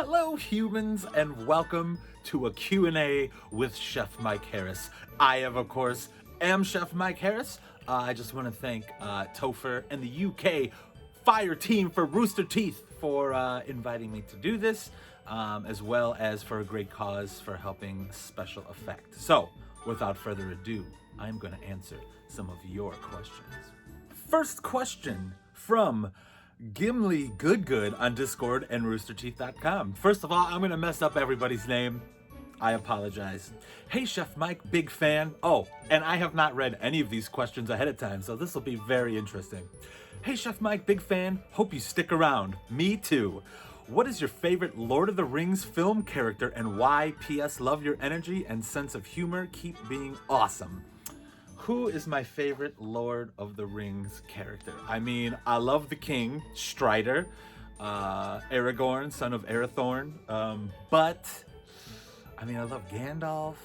Hello humans and welcome to a Q&A with Chef Mike Harris. Of course, am Chef Mike Harris. I just want to thank Topher and the UK Fire Team for Rooster Teeth for inviting me to do this, as well as for a great cause for helping special effect. So, without further ado, I'm going to answer some of your questions. First question from Gimli Goodgood on Discord and roosterteeth.com. First of all, I'm gonna mess up everybody's name. I apologize. Hey Chef Mike, big fan. Oh, and I have not read any of these questions ahead of time, so this will be very interesting. Hey Chef Mike, big fan. Hope you stick around. Me too. What is your favorite Lord of the Rings film character and why? P.S. Love your energy and sense of humor. Keep being awesome. Who is my favorite Lord of the Rings character? I mean, I love the king, Strider, Aragorn, son of Arathorn, but, I mean, I love Gandalf.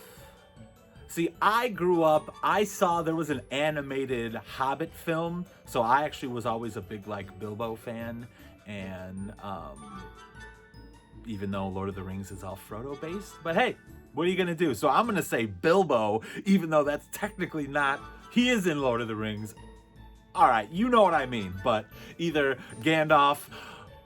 See, I grew up, I saw there was an animated Hobbit film, so I actually was always a big, Bilbo fan, and, even though Lord of the Rings is all Frodo-based, but hey, what are you gonna do? So I'm gonna say Bilbo, even though that's technically not, he is in Lord of the Rings. All right, you know what I mean, but either Gandalf,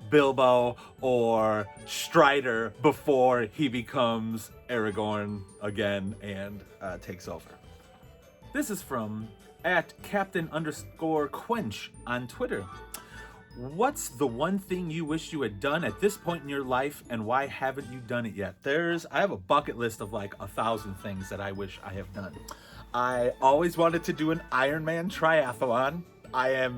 Bilbo, or Strider before he becomes Aragorn again and takes over. This is from @Captain_Quench on Twitter. What's the one thing you wish you had done at this point in your life and why haven't you done it yet? I have a bucket list of 1,000 things that I wish I have done. I always wanted to do an Ironman triathlon. I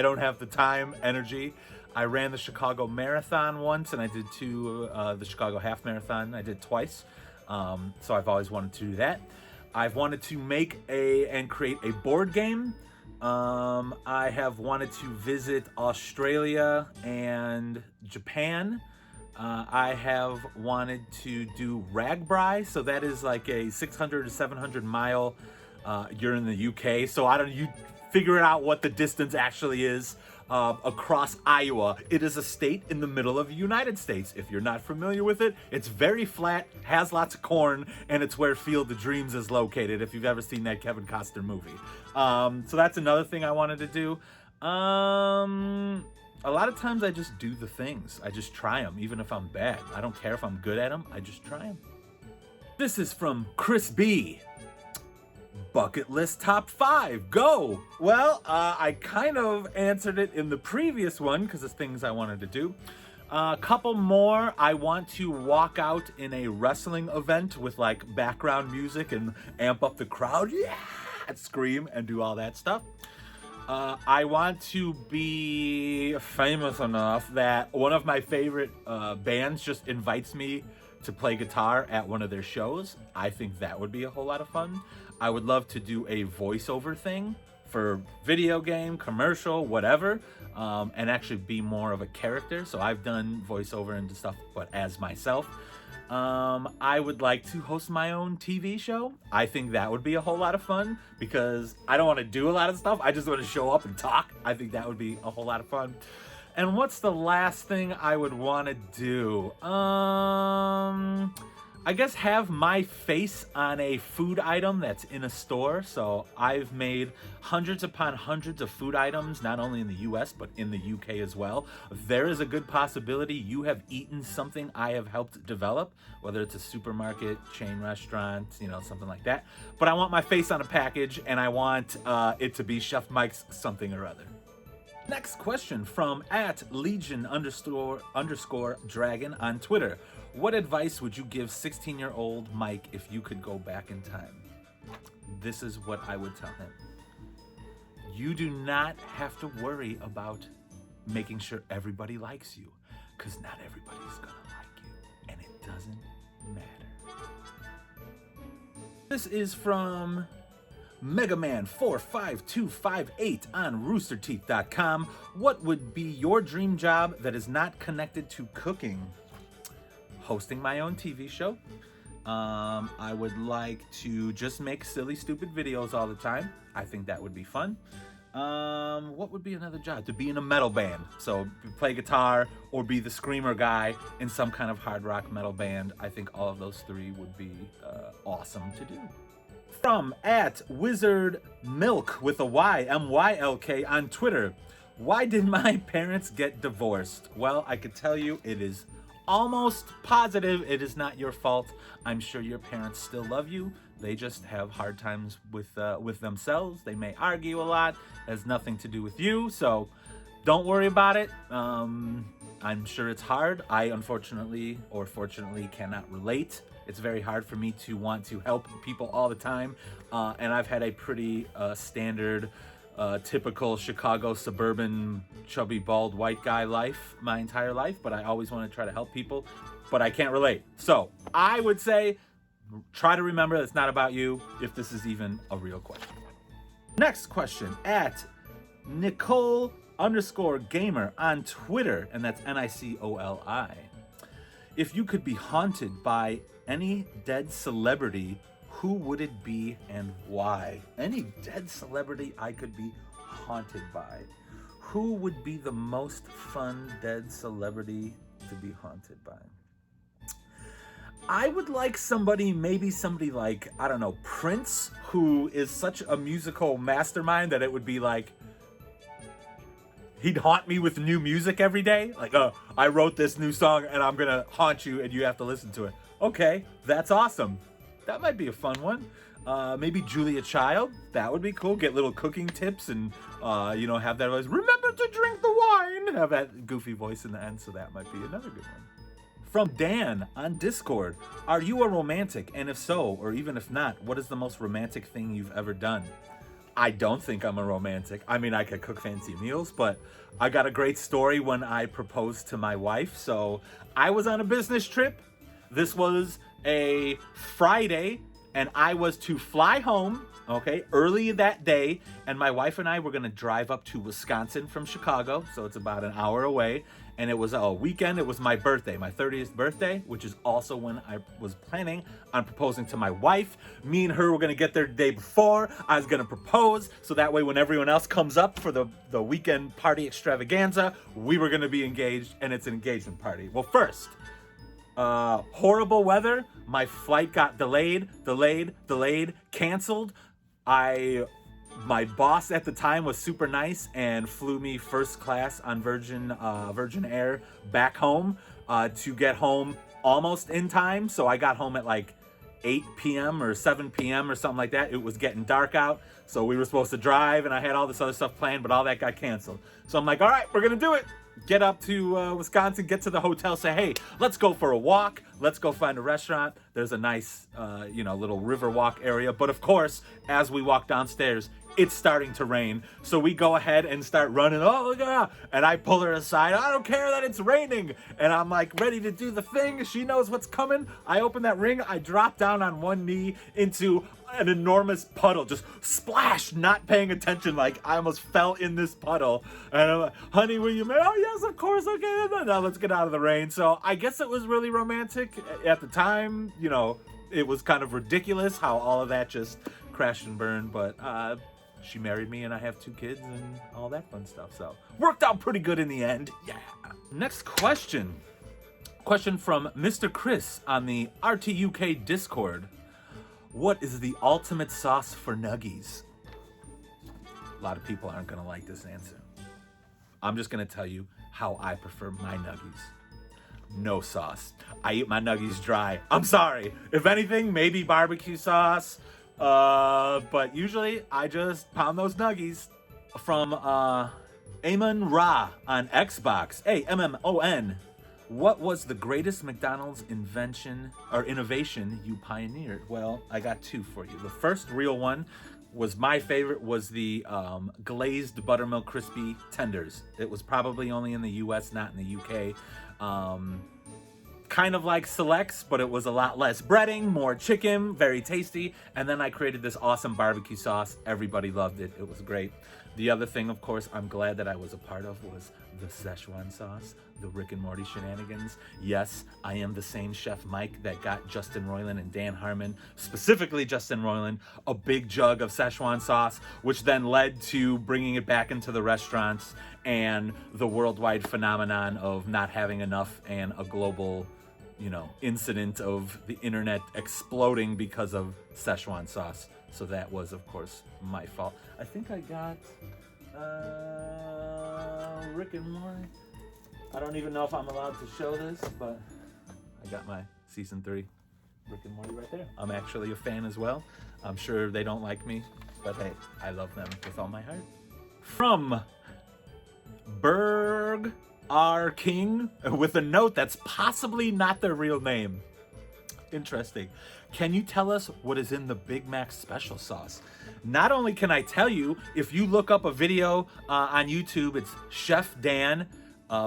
don't have the time, energy. I ran the Chicago Marathon once and I did the Chicago Half Marathon. I did twice. So I've always wanted to do that. I've wanted to make and create a board game. I have wanted to visit Australia and Japan. I have wanted to do Ragbri, so that is like a 600 to 700 mile, you're in the UK, so you figure it out what the distance actually is, across Iowa. It is a state in the middle of the United States. If you're not familiar with it, it's very flat, has lots of corn, and it's where Field of Dreams is located, if you've ever seen that Kevin Costner movie. So that's another thing I wanted to do. A lot of times I just do the things. I just try them, even if I'm bad. I don't care if I'm good at them, I just try them. This is from Chris B. Bucket list top 5, go! Well, I kind of answered it in the previous one because it's things I wanted to do. A couple more. I want to walk out in a wrestling event with background music and amp up the crowd, yeah, and scream and do all that stuff. I want to be famous enough that one of my favorite bands just invites me to play guitar at one of their shows. I think that would be a whole lot of fun. I would love to do a voiceover thing for video game, commercial, whatever, and actually be more of a character. So I've done voiceover and stuff, but as myself. I would like to host my own TV show. I think that would be a whole lot of fun because I don't want to do a lot of stuff. I just want to show up and talk. I think that would be a whole lot of fun. And what's the last thing I would want to do? I guess have my face on a food item that's in a store. So I've made hundreds upon hundreds of food items, not only in the US, but in the UK as well. There is a good possibility you have eaten something I have helped develop, whether it's a supermarket, chain restaurant, something like that. But I want my face on a package and I want it to be Chef Mike's something or other. Next question from @Legion_Dragon on Twitter. What advice would you give 16-year-old Mike if you could go back in time? This is what I would tell him. You do not have to worry about making sure everybody likes you, because not everybody's gonna like you, and it doesn't matter. This is from Megaman45258 on roosterteeth.com. What would be your dream job that is not connected to cooking? Hosting my own TV show. I would like to just make silly, stupid videos all the time. I think that would be fun. What would be another job? To be in a metal band. So play guitar or be the screamer guy in some kind of hard rock metal band. I think all of those three would be awesome to do. From at Wizard Milk with a Y, MYLK on Twitter. Why did my parents get divorced? Well, I could tell you it is almost positive it is not your fault. I'm sure your parents still love you. They just have hard times with themselves. They may argue a lot. It has nothing to do with you. So don't worry about it. I'm sure it's hard. I unfortunately or fortunately cannot relate. It's very hard for me to want to help people all the time. And I've had a pretty standard, typical Chicago suburban, chubby, bald, white guy life my entire life. But I always want to try to help people. But I can't relate. So I would say try to remember that it's not about you if this is even a real question. Next question at Nicole_gamer on Twitter, and that's NICOLI. If you could be haunted by any dead celebrity, who would it be and why? Any dead celebrity I could be haunted by. Who would be the most fun dead celebrity to be haunted by? I would like maybe somebody like, I don't know, Prince, who is such a musical mastermind that it would be like, he'd haunt me with new music every day. Like, I wrote this new song and I'm gonna haunt you and you have to listen to it. Okay, that's awesome. That might be a fun one. Maybe Julia Child, that would be cool. Get little cooking tips and, have that voice, remember to drink the wine. Have that goofy voice in the end, so that might be another good one. From Dan on Discord, are you a romantic? And if so, or even if not, what is the most romantic thing you've ever done? I don't think I'm a romantic. I mean, I could cook fancy meals, but I got a great story when I proposed to my wife. So I was on a business trip. This was a Friday, and I was to fly home, early that day, and my wife and I were gonna drive up to Wisconsin from Chicago, so it's about an hour away, and it was a weekend. It was my birthday, my 30th birthday, which is also when I was planning on proposing to my wife. Me and her were gonna get there the day before. I was gonna propose, so that way when everyone else comes up for the weekend party extravaganza, we were gonna be engaged, and it's an engagement party. Well, first, horrible weather. My flight got delayed, canceled. My boss at the time was super nice and flew me first class on Virgin Air back home to get home almost in time. So I got home at like 8 p.m. or 7 p.m. or something like that. It was getting dark out, so we were supposed to drive, and I had all this other stuff planned, but all that got canceled. So I'm like, all right, we're gonna do it. Get up to Wisconsin, get to the hotel, say, hey, let's go for a walk. Let's go find a restaurant. There's a nice, little river walk area. But of course, as we walk downstairs, it's starting to rain. So we go ahead and start running. Oh, God. And I pull her aside. I don't care that it's raining. And I'm like ready to do the thing. She knows what's coming. I open that ring. I drop down on one knee into an enormous puddle, just splash, not paying attention. Like I almost fell in this puddle. And I'm like, honey, will you marry? Oh, yes, of course. Okay, now let's get out of the rain. So I guess it was really romantic at the time. It was kind of ridiculous how all of that just crashed and burned. But she married me and I have 2 kids and all that fun stuff. So worked out pretty good in the end. Yeah. Next question. Question from Mr. Chris on the RTUK Discord. What is the ultimate sauce for nuggies? A lot of people aren't going to like this answer. I'm just going to tell you how I prefer my nuggies. No sauce. I eat my nuggies dry. I'm sorry. If anything, maybe barbecue sauce. But usually I just pound those nuggies. From Amon Ra on Xbox. Hey, MMON. What was the greatest McDonald's invention or innovation you pioneered? Well, I got 2 for you. The first real one was my favorite, was the glazed buttermilk crispy tenders. It was probably only in the US, not in the UK. Kind of like Selects, but it was a lot less breading, more chicken, very tasty. And then I created this awesome barbecue sauce. Everybody loved it. It was great. The other thing, of course, I'm glad that I was a part of was the Szechuan sauce, the Rick and Morty shenanigans. Yes, I am the same Chef Mike that got Justin Roiland and Dan Harmon, specifically Justin Roiland, a big jug of Szechuan sauce, which then led to bringing it back into the restaurants and the worldwide phenomenon of not having enough and a global, incident of the internet exploding because of Szechuan sauce. So that was, of course, my fault. I think I got Rick and Morty. I don't even know if I'm allowed to show this, but I got my season 3 Rick and Morty right there. I'm actually a fan as well. I'm sure they don't like me, but hey, I love them with all my heart. From Berg R. King, with a note that's possibly not their real name. Interesting. Can you tell us what is in the Big Mac special sauce? Not only can I tell you, if you look up a video on YouTube, it's Chef Dan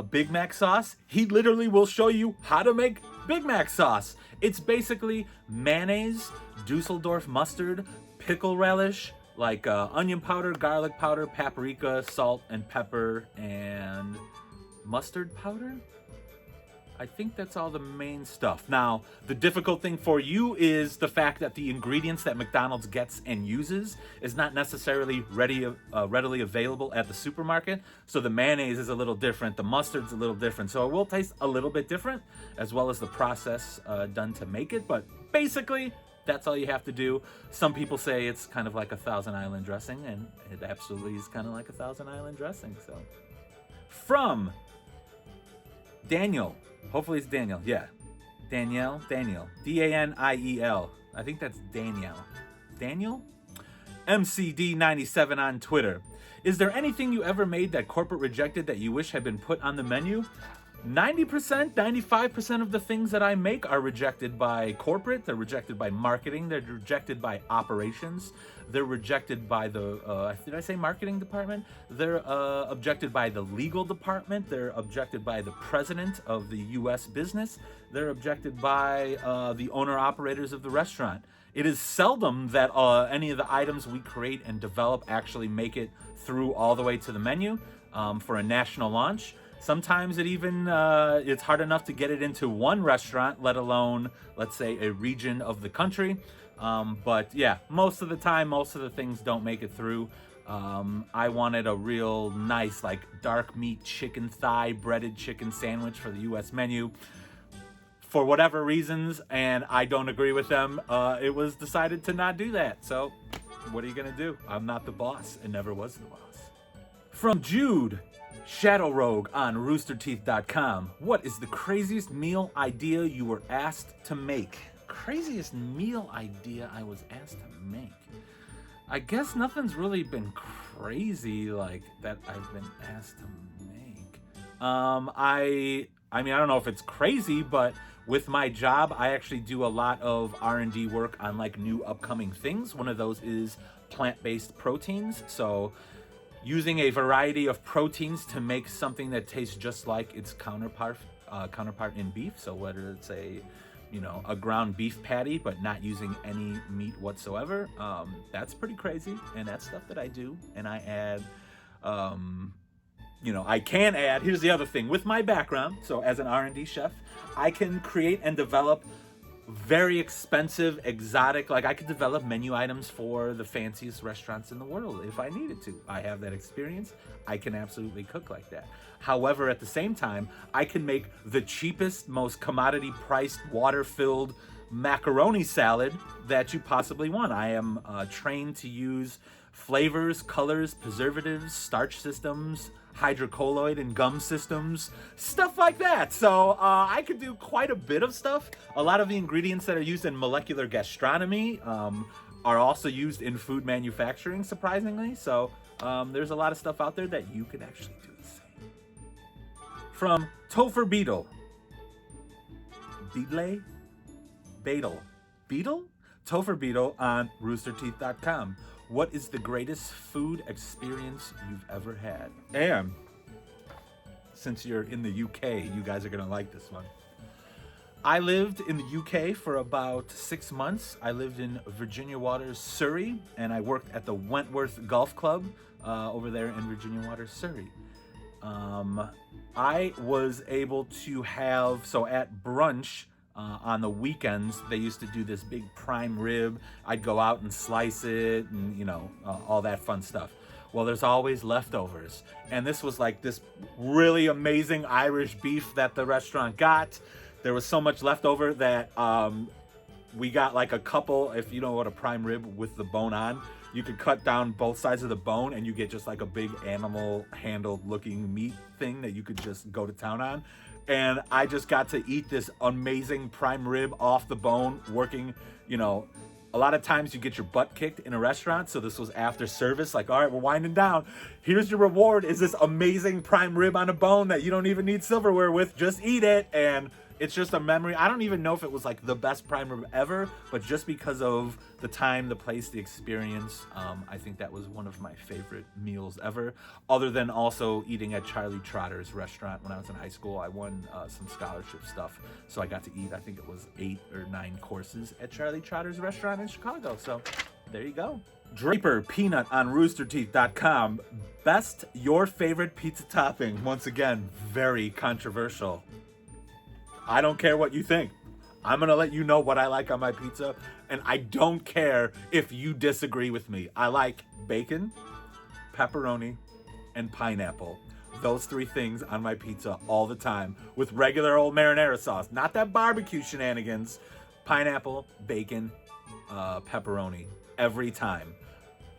Big Mac sauce. He literally will show you how to make Big Mac sauce. It's basically mayonnaise, Dusseldorf mustard, pickle relish, like onion powder, garlic powder, paprika, salt and pepper, and mustard powder. I think that's all the main stuff. Now, the difficult thing for you is the fact that the ingredients that McDonald's gets and uses is not necessarily readily available at the supermarket. So the mayonnaise is a little different, the mustard's a little different. So it will taste a little bit different, as well as the process done to make it. But basically, that's all you have to do. Some people say it's kind of like a Thousand Island dressing, and it absolutely is kind of like a Thousand Island dressing. So, from Daniel. Hopefully it's Daniel. Yeah. Daniel. Daniel. I think that's Danielle. Daniel? MCD97 on Twitter. Is there anything you ever made that corporate rejected that you wish had been put on the menu? 90%, 95% of the things that I make are rejected by corporate. They're rejected by marketing. They're rejected by operations. They're rejected by the, did I say marketing department? They're objected by the legal department. They're objected by the president of the U.S. business. They're objected by the owner-operators of the restaurant. It is seldom that any of the items we create and develop actually make it through all the way to the menu for a national launch. Sometimes it even, it's hard enough to get it into one restaurant, let alone, let's say, a region of the country. But yeah, most of the time, most of the things don't make it through. I wanted a real nice, like, dark meat chicken thigh, breaded chicken sandwich for the U.S. menu. For whatever reasons, and I don't agree with them, it was decided to not do that. So what are you going to do? I'm not the boss and never was the boss. From Jude. Shadow Rogue on roosterteeth.com. What is the craziest meal idea you were asked to make? Craziest meal idea I was asked to make? I guess nothing's really been crazy like that I've been asked to make. I mean, I don't know if it's crazy, but with my job, I actually do a lot of R&D work on like new upcoming things. One of those is plant-based proteins. So using a variety of proteins to make something that tastes just like its counterpart in beef. So whether it's a ground beef patty, but not using any meat whatsoever, that's pretty crazy. And that's stuff that I do. And I add, I can add, here's the other thing, with my background, so as an R&D chef, I can create and develop very expensive, exotic, like I could develop menu items for the fanciest restaurants in the world if I needed to. I have that experience. I can absolutely cook like that. However, at the same time, I can make the cheapest, most commodity priced, water-filled macaroni salad that you possibly want. I am trained to use flavors, colors, preservatives, starch systems, hydrocolloid and gum systems, stuff like that. So I could do quite a bit of stuff. A lot of the ingredients that are used in molecular gastronomy are also used in food manufacturing, surprisingly. So there's a lot of stuff out there that you can actually do the same. From Topher Beetle. Beetle? Topher Beetle on roosterteeth.com. What is the greatest food experience you've ever had? And since you're in the UK, you guys are gonna like this one. I lived in the UK for about 6 months. I lived in Virginia Waters, Surrey, and I worked at the Wentworth Golf Club over there in Virginia Waters, Surrey. I was able to have, so at brunch on the weekends, they used to do this big prime rib. I'd go out and slice it and, all that fun stuff. Well, there's always leftovers. And this was like this really amazing Irish beef that the restaurant got. There was so much leftover that we got like a couple, if you know what a prime rib with the bone on, you could cut down both sides of the bone and you get just like a big animal handled looking meat thing that you could just go to town on. And I just got to eat this amazing prime rib off the bone, working, a lot of times you get your butt kicked in a restaurant. So this was after service, like, all right, we're winding down. Here's your reward, is this amazing prime rib on a bone that you don't even need silverware with, just eat it. And it's just a memory. I don't even know if it was like the best prime rib ever, but just because of the time, the place, the experience, I think that was one of my favorite meals ever. Other than also eating at Charlie Trotter's restaurant when I was in high school. I won some scholarship stuff, so I got to eat, I think it was 8 or 9 courses at Charlie Trotter's restaurant in Chicago. So there you go. Draper Peanut on roosterteeth.com. Best your favorite pizza topping. Once again, very controversial. I don't care what you think. I'm going to let you know what I like on my pizza, and I don't care if you disagree with me. I like bacon, pepperoni, and pineapple. Those 3 things on my pizza all the time with regular old marinara sauce. Not that barbecue shenanigans. Pineapple, bacon, pepperoni. Every time.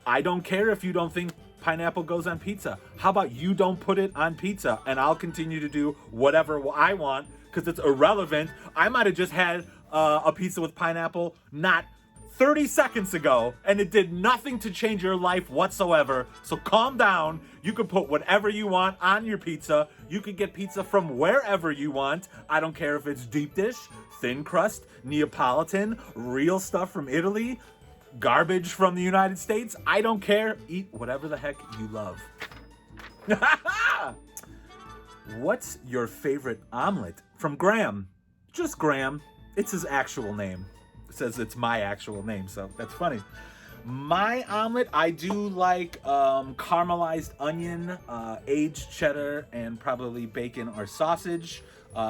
I don't care if you don't think pineapple goes on pizza. How about you don't put it on pizza, and I'll continue to do whatever I want, because it's irrelevant. I might have just had a pizza with pineapple not 30 seconds ago, and it did nothing to change your life whatsoever. So calm down. You can put whatever you want on your pizza. You can get pizza from wherever you want. I don't care if it's deep dish, thin crust, Neapolitan, real stuff from Italy, garbage from the United States. I don't care. Eat whatever the heck you love. What's your favorite omelet? From Graham. Just Graham. It's his actual name. It says it's my actual name, so that's funny. My omelet, I do like caramelized onion, aged cheddar, and probably bacon or sausage.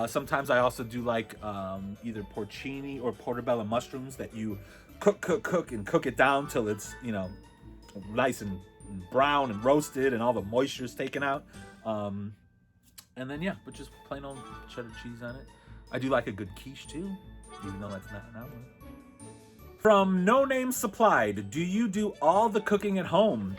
Sometimes I also do like either porcini or portobello mushrooms that you cook and cook it down till it's, nice and brown and roasted and all the moisture's taken out. And then, yeah, but just plain old cheddar cheese on it. I do like a good quiche, too, even though that's not an omelet. From No Name Supplied, do you do all the cooking at home?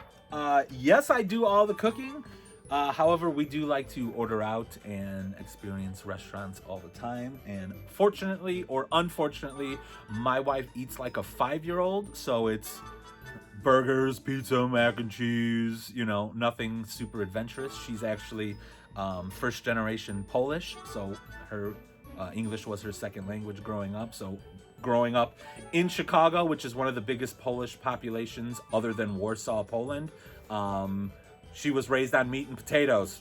Yes, I do all the cooking. However, we do like to order out and experience restaurants all the time. And fortunately or unfortunately, my wife eats like a 5-year-old. So it's burgers, pizza, mac and cheese, nothing super adventurous. She's actually first generation Polish. So her English was her second language growing up. So growing up in Chicago, which is one of the biggest Polish populations other than Warsaw, Poland, she was raised on meat and potatoes.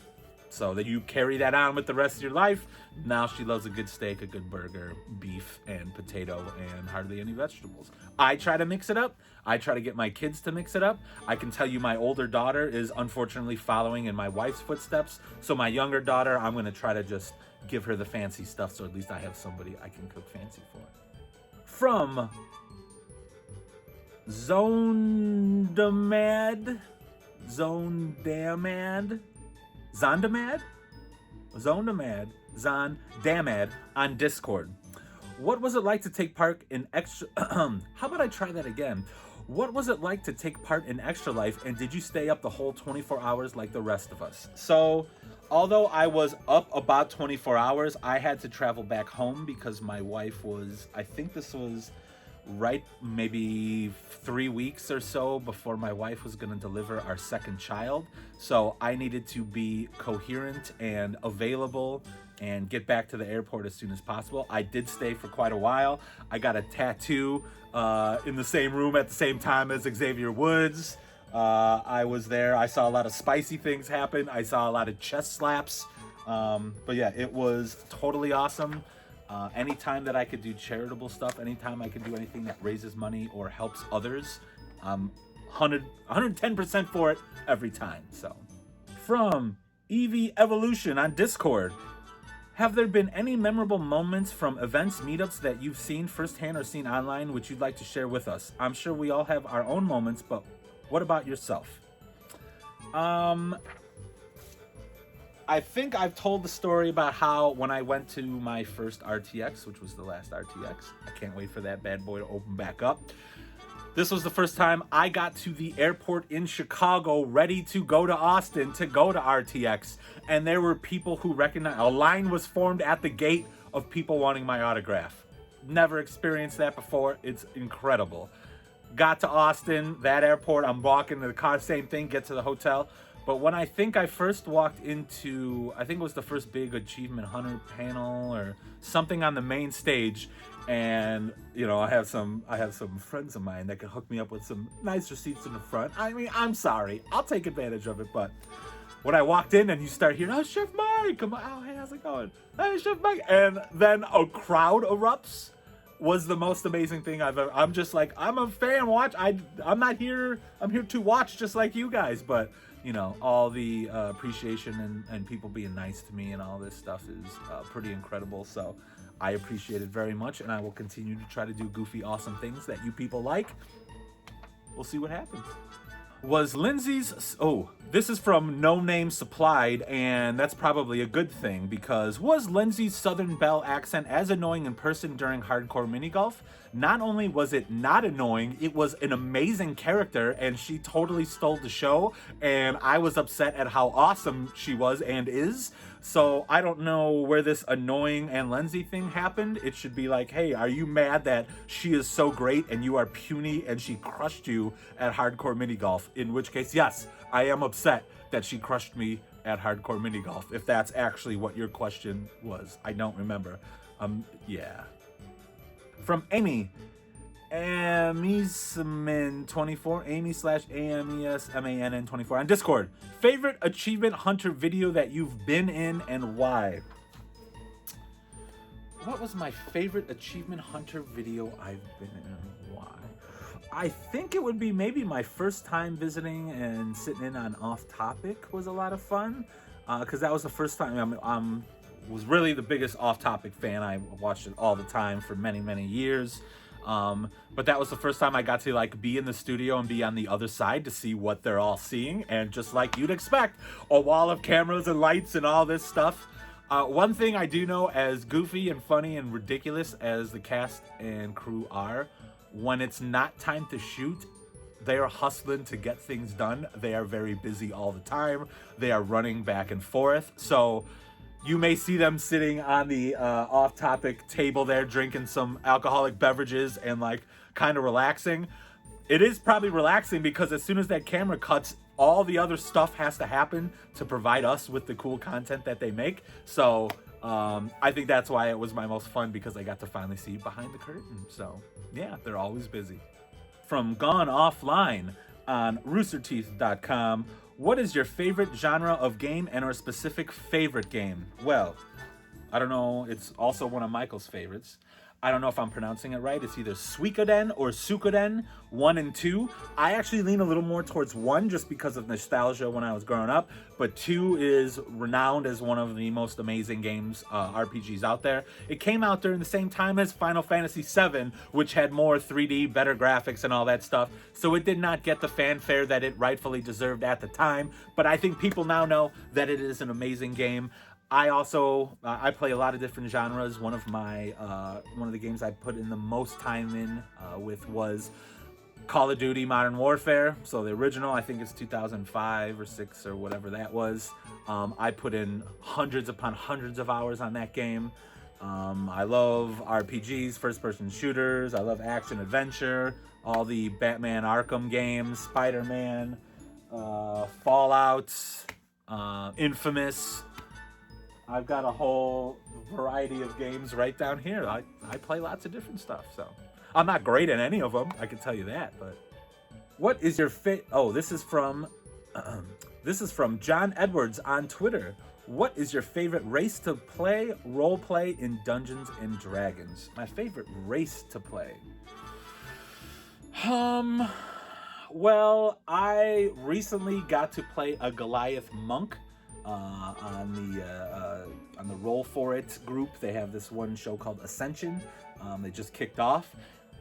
So that you carry that on with the rest of your life. Now she loves a good steak, a good burger, beef, and potato, and hardly any vegetables. I try to mix it up. I try to get my kids to mix it up. I can tell you my older daughter is unfortunately following in my wife's footsteps. So my younger daughter, I'm going to try to just give her the fancy stuff, so at least I have somebody I can cook fancy for. From Zondamad on Discord. What was it like to take part in extra... How about I try that again? What was it like to take part in Extra Life, and did you stay up the whole 24 hours like the rest of us? So, although I was up about 24 hours, I had to travel back home because my wife was... I think this was right maybe 3 weeks or so before my wife was going to deliver our second child. So I needed to be coherent and available and get back to the airport as soon as possible. I did stay for quite a while. I got a tattoo in the same room at the same time as Xavier Woods. I was there. I saw a lot of spicy things happen. I saw a lot of chest slaps. But yeah, it was totally awesome. Anytime that I could do charitable stuff, anytime I could do anything that raises money or helps others, I'm 110% for it every time. So, from EV Evolution on Discord. Have there been any memorable moments from events, meetups that you've seen firsthand or seen online which you'd like to share with us? I'm sure we all have our own moments, but what about yourself? I think I've told the story about how when I went to my first RTX, which was the last RTX, I can't wait for that bad boy to open back up. This was the first time I got to the airport in Chicago ready to go to Austin to go to RTX. And there were people who recognized, a line was formed at the gate of people wanting my autograph. Never experienced that before. It's incredible. Got to Austin, that airport, I'm walking to the car, same thing, get to the hotel. But when I think I first walked into, I think it was the first big Achievement Hunter panel or something on the main stage, and you know, I have some friends of mine that can hook me up with some nicer seats in the front. I mean, I'm sorry, I'll take advantage of it, but when I walked in and you start hearing, "Oh, Chef Mike," I'm like, "Oh, hey, how's it going? Hey, Chef Mike," and then a crowd erupts. Was the most amazing thing I've ever. I'm just like, I'm a fan. I'm not here. I'm here to watch, just like you guys, but. You know, all the appreciation and people being nice to me and all this stuff is pretty incredible. So I appreciate it very much, and I will continue to try to do goofy, awesome things that you people like. We'll see what happens. Was Lindsay's... Oh, this is from No Name Supplied, and that's probably a good thing, because was Lindsay's Southern Belle accent as annoying in person during hardcore mini golf? Not only was it not annoying, it was an amazing character, and she totally stole the show, and I was upset at how awesome she was and is. So I don't know where this annoying and Lindsay thing happened. It should be like, hey, are you mad that she is so great and you are puny and she crushed you at hardcore mini golf? In which case, yes, I am upset that she crushed me at hardcore mini golf, if that's actually what your question was. I don't remember. Yeah. From Amy. Amisman24, Amy/AMESMANN24 on Discord. Favorite Achievement Hunter video that you've been in and why? What was my favorite Achievement Hunter video I've been in and why? I think it would be maybe my first time visiting and sitting in on Off Topic was a lot of fun. Because that was the first time was really the biggest Off Topic fan. I watched it all the time for many, many years. But that was the first time I got to like be in the studio and be on the other side to see what they're all seeing. And just like you'd expect, a wall of cameras and lights and all this stuff. One thing I do know, as goofy and funny and ridiculous as the cast and crew are, when it's not time to shoot, they are hustling to get things done. They are very busy all the time. They are running back and forth. So you may see them sitting on the off-topic table there, drinking some alcoholic beverages and like kind of relaxing. It is probably relaxing because as soon as that camera cuts, all the other stuff has to happen to provide us with the cool content that they make. So I think that's why it was my most fun, because I got to finally see behind the curtain. So yeah, they're always busy. From Gone Offline on roosterteeth.com. What is your favorite genre of game and or specific favorite game? Well, I don't know. It's also one of Michael's favorites. I don't know if I'm pronouncing it right. It's either Suikoden or Suikoden 1 and 2. I actually lean a little more towards 1 just because of nostalgia when I was growing up. But 2 is renowned as one of the most amazing games, RPGs out there. It came out during the same time as Final Fantasy VII, which had more 3D, better graphics and all that stuff. So it did not get the fanfare that it rightfully deserved at the time. But I think people now know that it is an amazing game. I also I play a lot of different genres. One of the games I put in the most time in with was Call of Duty Modern Warfare. So the original, I think it's 2005 or 6 or whatever that was. I put in hundreds upon hundreds of hours on that game. I love RPGs, first-person shooters. I love action adventure. All the Batman Arkham games, Spider-Man, Fallout, Infamous. I've got a whole variety of games right down here. I play lots of different stuff, so I'm not great at any of them, I can tell you that. But what is your this is from John Edwards on Twitter. What is your favorite race to play, role play in Dungeons and Dragons? My favorite race to play. Well, I recently got to play a Goliath monk on the Roll For It group. They have this one show called Ascension. They just kicked off.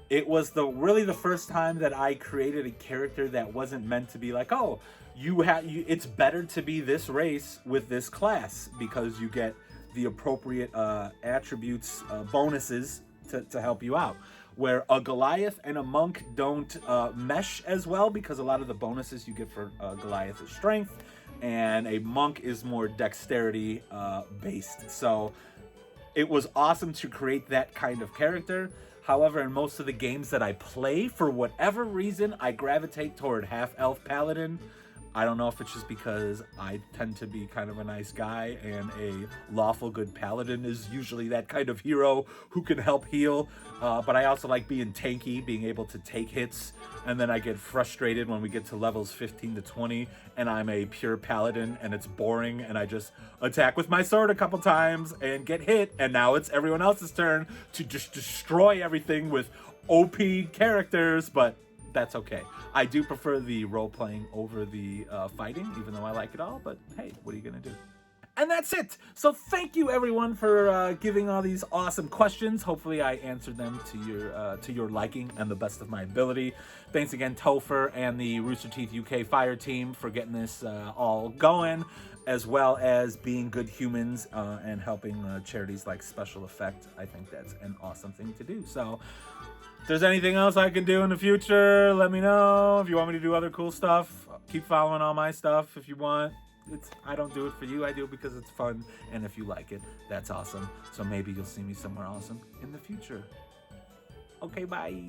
It was really the first time that I created a character that wasn't meant to be like, oh, it's better to be this race with this class because you get the appropriate attributes, bonuses to help you out. Where a Goliath and a monk don't mesh as well because a lot of the bonuses you get for Goliath is strength, and a monk is more dexterity based. So it was awesome to create that kind of character. However, in most of the games that I play, for whatever reason, I gravitate toward half-elf paladin. I don't know if it's just because I tend to be kind of a nice guy, and a lawful good paladin is usually that kind of hero who can help heal. But I also like being tanky, being able to take hits, and then I get frustrated when we get to levels 15 to 20, and I'm a pure paladin, and it's boring, and I just attack with my sword a couple times and get hit, and now it's everyone else's turn to just destroy everything with OP characters, but that's okay. I do prefer the role-playing over the fighting, even though I like it all, but hey, what are you gonna do? And that's it. So thank you everyone for giving all these awesome questions. Hopefully I answered them to your liking and the best of my ability. Thanks again, Topher and the Rooster Teeth UK Fire team for getting this all going, as well as being good humans and helping charities like Special Effect. I think that's an awesome thing to do. So if there's anything else I can do in the future, let me know. If you want me to do other cool stuff, keep following all my stuff if you want. I don't do it for you, I do it because it's fun, and if you like it, that's awesome. So maybe you'll see me somewhere awesome in the future. Okay, bye.